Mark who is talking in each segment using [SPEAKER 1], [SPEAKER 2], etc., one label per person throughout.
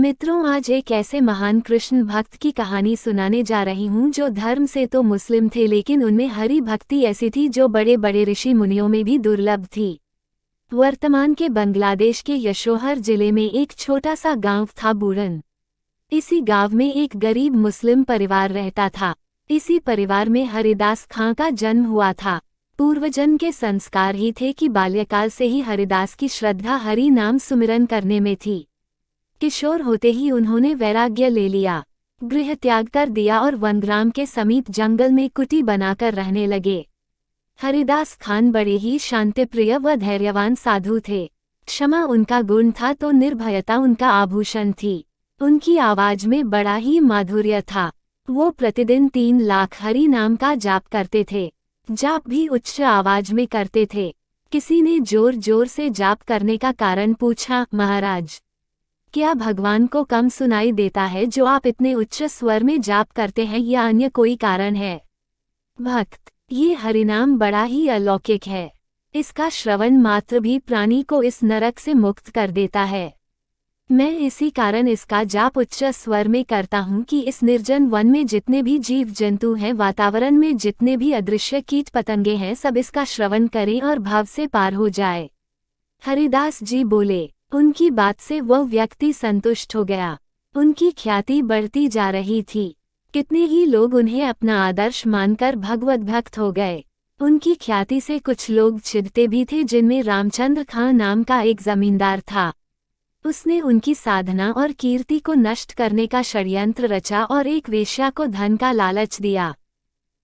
[SPEAKER 1] मित्रों, आज एक ऐसे महान कृष्ण भक्त की कहानी सुनाने जा रही हूँ जो धर्म से तो मुस्लिम थे, लेकिन उनमें हरि भक्ति ऐसी थी जो बड़े बड़े ऋषि मुनियों में भी दुर्लभ थी। वर्तमान के बांग्लादेश के यशोहर जिले में एक छोटा सा गांव था बूरन। इसी गांव में एक गरीब मुस्लिम परिवार रहता था। इसी परिवार में हरिदास खां का जन्म हुआ था। पूर्वजन्म के संस्कार ही थे कि बाल्यकाल से ही हरिदास की श्रद्धा हरि नाम सुमिरन करने में थी। किशोर होते ही उन्होंने वैराग्य ले लिया, गृह त्याग कर दिया और वनग्राम के समीप जंगल में कुटी बनाकर रहने लगे। हरिदास खान बड़े ही शांतिप्रिय व धैर्यवान साधु थे। क्षमा उनका गुण था तो निर्भयता उनका आभूषण थी। उनकी आवाज में बड़ा ही माधुर्य था। वो प्रतिदिन 3 लाख हरि नाम का जाप करते थे। जाप भी उच्च आवाज में करते थे। किसी ने जोर जोर से जाप करने का कारण पूछा, महाराज, क्या भगवान को कम सुनाई देता है जो आप इतने उच्च स्वर में जाप करते हैं, या अन्य कोई कारण है? भक्त, ये हरिनाम बड़ा ही अलौकिक है। इसका श्रवण मात्र भी प्राणी को इस नरक से मुक्त कर देता है। मैं इसी कारण इसका जाप उच्च स्वर में करता हूँ कि इस निर्जन वन में जितने भी जीव जंतु हैं, वातावरण में जितने भी अदृश्य कीट पतंगे हैं, सब इसका श्रवण करें और भाव से पार हो जाए। हरिदास जी बोले। उनकी बात से वह व्यक्ति संतुष्ट हो गया। उनकी ख्याति बढ़ती जा रही थी। कितने ही लोग उन्हें अपना आदर्श मानकर भगवत भक्त हो गए। उनकी ख्याति से कुछ लोग चिढ़ते भी थे, जिनमें रामचंद्र खां नाम का एक जमींदार था। उसने उनकी साधना और कीर्ति को नष्ट करने का षड्यंत्र रचा और एक वेश्या को धन का लालच दिया।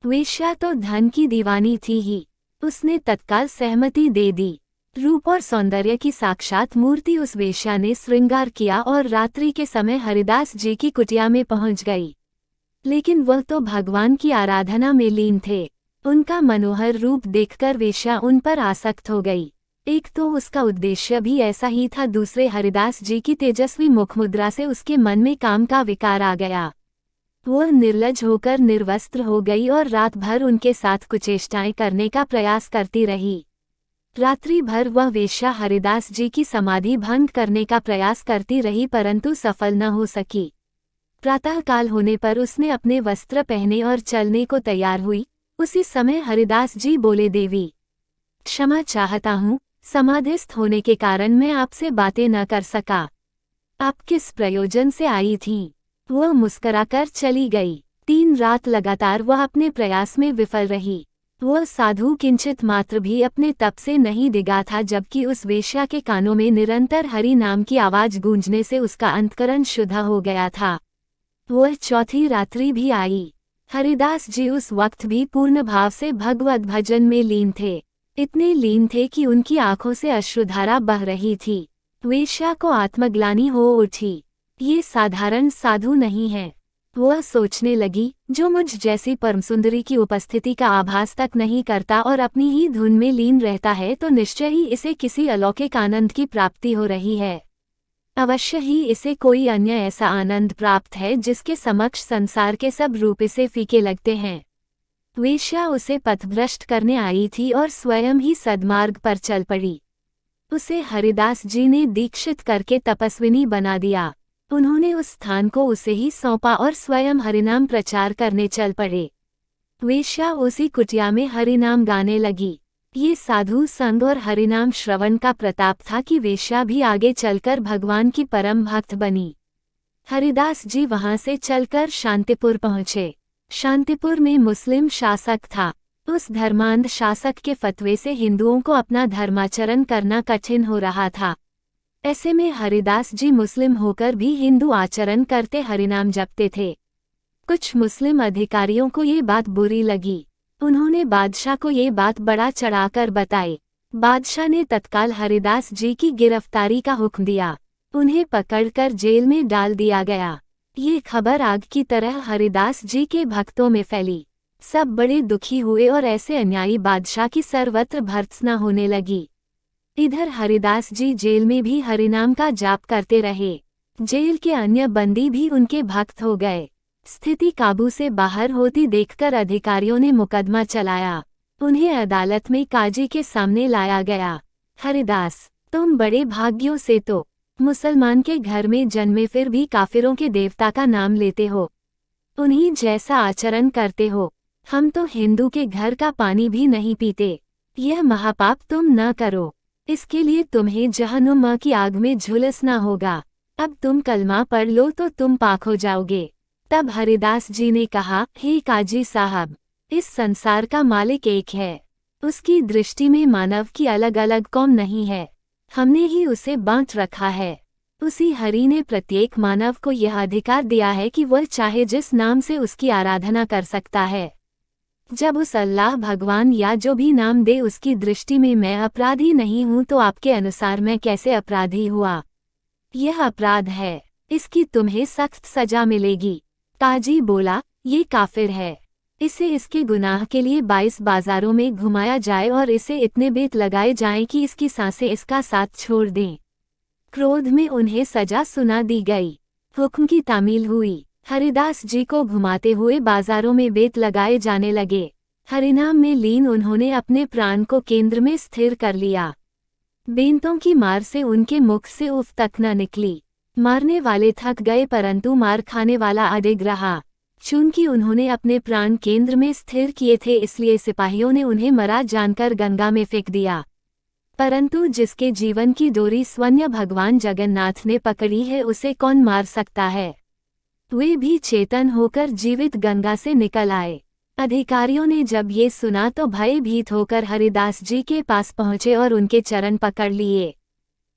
[SPEAKER 1] वेश्या तो धन की दीवानी थी ही। उसने तत्काल सहमति दे दी। रूप और सौंदर्य की साक्षात मूर्ति उस वेश्या ने श्रृंगार किया और रात्रि के समय हरिदास जी की कुटिया में पहुंच गई। लेकिन वह तो भगवान की आराधना में लीन थे। उनका मनोहर रूप देखकर वेश्या उन पर आसक्त हो गई। एक तो उसका उद्देश्य भी ऐसा ही था, दूसरे हरिदास जी की तेजस्वी मुखमुद्रा से उसके मन में काम का विकार आ गया। वह निर्लज होकर निर्वस्त्र हो गई और रात भर उनके साथ कुचेष्टाएं करने का प्रयास करती रही। रात्रि भर वह वेश्या हरिदास जी की समाधि भंग करने का प्रयास करती रही, परंतु सफल न हो सकी। प्रातःकाल होने पर उसने अपने वस्त्र पहने और चलने को तैयार हुई। उसी समय हरिदास जी बोले, देवी, क्षमा चाहता हूँ, समाधिस्थ होने के कारण मैं आपसे बातें न कर सका। आप किस प्रयोजन से आई थीं? वह मुस्कराकर चली गई। 3 रात लगातार वह अपने प्रयास में विफल रही। वह साधु किंचित मात्र भी अपने तप से नहीं डिगा था, जबकि उस वेश्या के कानों में निरंतर हरि नाम की आवाज गूंजने से उसका अंतकरण शुद्ध हो गया था। वह 4थी रात्रि भी आई। हरिदास जी उस वक्त भी पूर्ण भाव से भगवत भजन में लीन थे। इतने लीन थे कि उनकी आंखों से अश्रुधारा बह रही थी। वेश्या को आत्मग्लानि हो उठी। ये साधारण साधु नहीं है। वह सोचने लगी, जो मुझ जैसी परमसुंदरी की उपस्थिति का आभास तक नहीं करता और अपनी ही धुन में लीन रहता है, तो निश्चय ही इसे किसी अलौकिक आनंद की प्राप्ति हो रही है। अवश्य ही इसे कोई अन्य ऐसा आनंद प्राप्त है जिसके समक्ष संसार के सब रूप इसे फीके लगते हैं। वेश्या उसे पथभ्रष्ट करने आई थी और स्वयं ही सद्मार्ग पर चल पड़ी। उसे हरिदास जी ने दीक्षित करके तपस्विनी बना दिया। उन्होंने उस स्थान को उसे ही सौंपा और स्वयं हरिनाम प्रचार करने चल पड़े। वेश्या उसी कुटिया में हरिनाम गाने लगी। ये साधु संग और हरिनाम श्रवण का प्रताप था कि वेश्या भी आगे चलकर भगवान की परम भक्त बनी। हरिदास जी वहां से चलकर शांतिपुर पहुंचे। शांतिपुर में मुस्लिम शासक था। उस धर्मांध शासक के फतवे से हिंदुओं को अपना धर्माचरण करना कठिन हो रहा था। ऐसे में हरिदास जी मुस्लिम होकर भी हिंदू आचरण करते हरिनाम जपते थे। कुछ मुस्लिम अधिकारियों को ये बात बुरी लगी। उन्होंने बादशाह को ये बात बढ़ा चढ़ाकर बताई। बादशाह ने तत्काल हरिदास जी की गिरफ्तारी का हुक्म दिया। उन्हें पकड़कर जेल में डाल दिया गया। ये खबर आग की तरह हरिदास जी के भक्तों में फैली। सब बड़े दुखी हुए और ऐसे अन्यायी बादशाह की सर्वत्र भर्त्सना होने लगी। इधर हरिदास जी जेल में भी हरिनाम का जाप करते रहे। जेल के अन्य बंदी भी उनके भक्त हो गए। स्थिति काबू से बाहर होती देखकर अधिकारियों ने मुकदमा चलाया। उन्हें अदालत में काजी के सामने लाया गया। हरिदास, तुम बड़े भाग्यों से तो मुसलमान के घर में जन्मे फिर भी काफिरों के देवता का नाम लेते हो, उन्हीं जैसा आचरण करते हो। हम तो हिंदू के घर का पानी भी नहीं पीते। यह महापाप तुम न करो, इसके लिए तुम्हें जहन्नुम की आग में झुलसना होगा। अब तुम कलमा पढ़ लो तो तुम पाक हो जाओगे। तब हरिदास जी ने कहा, हे काजी साहब, इस संसार का मालिक एक है। उसकी दृष्टि में मानव की अलग अलग कौम नहीं है, हमने ही उसे बांट रखा है। उसी हरि ने प्रत्येक मानव को यह अधिकार दिया है कि वह चाहे जिस नाम से उसकी आराधना कर सकता है। जब उस अल्लाह भगवान या जो भी नाम दे उसकी दृष्टि में मैं अपराधी नहीं हूँ, तो आपके अनुसार मैं कैसे अपराधी हुआ? यह अपराध है, इसकी तुम्हें सख्त सजा मिलेगी। काजी बोला, ये काफिर है, इसे इसके गुनाह के लिए 22 बाजारों में घुमाया जाए और इसे इतने बेत लगाए जाएं कि इसकी सांसें इसका साथ छोड़ दें। क्रोध में उन्हें सजा सुना दी गई। हुक्म की तामील हुई। हरिदास जी को घुमाते हुए बाजारों में बेत लगाए जाने लगे। हरिनाम में लीन उन्होंने अपने प्राण को केंद्र में स्थिर कर लिया। बेंतों की मार से उनके मुख से उफ तक न निकली। मारने वाले थक गए परंतु मार खाने वाला अडिग रहा। चूंकि उन्होंने अपने प्राण केंद्र में स्थिर किए थे, इसलिए सिपाहियों ने उन्हें मरा जानकर गंगा में फेंक दिया। परंतु जिसके जीवन की डोरी स्वयं भगवान जगन्नाथ ने पकड़ी है, उसे कौन मार सकता है? वे भी चेतन होकर जीवित गंगा से निकल आए। अधिकारियों ने जब ये सुना तो भयभीत होकर हरिदास जी के पास पहुँचे और उनके चरण पकड़ लिए।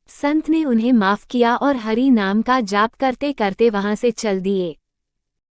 [SPEAKER 1] संत ने उन्हें माफ किया और हरि नाम का जाप करते करते वहां से चल दिए।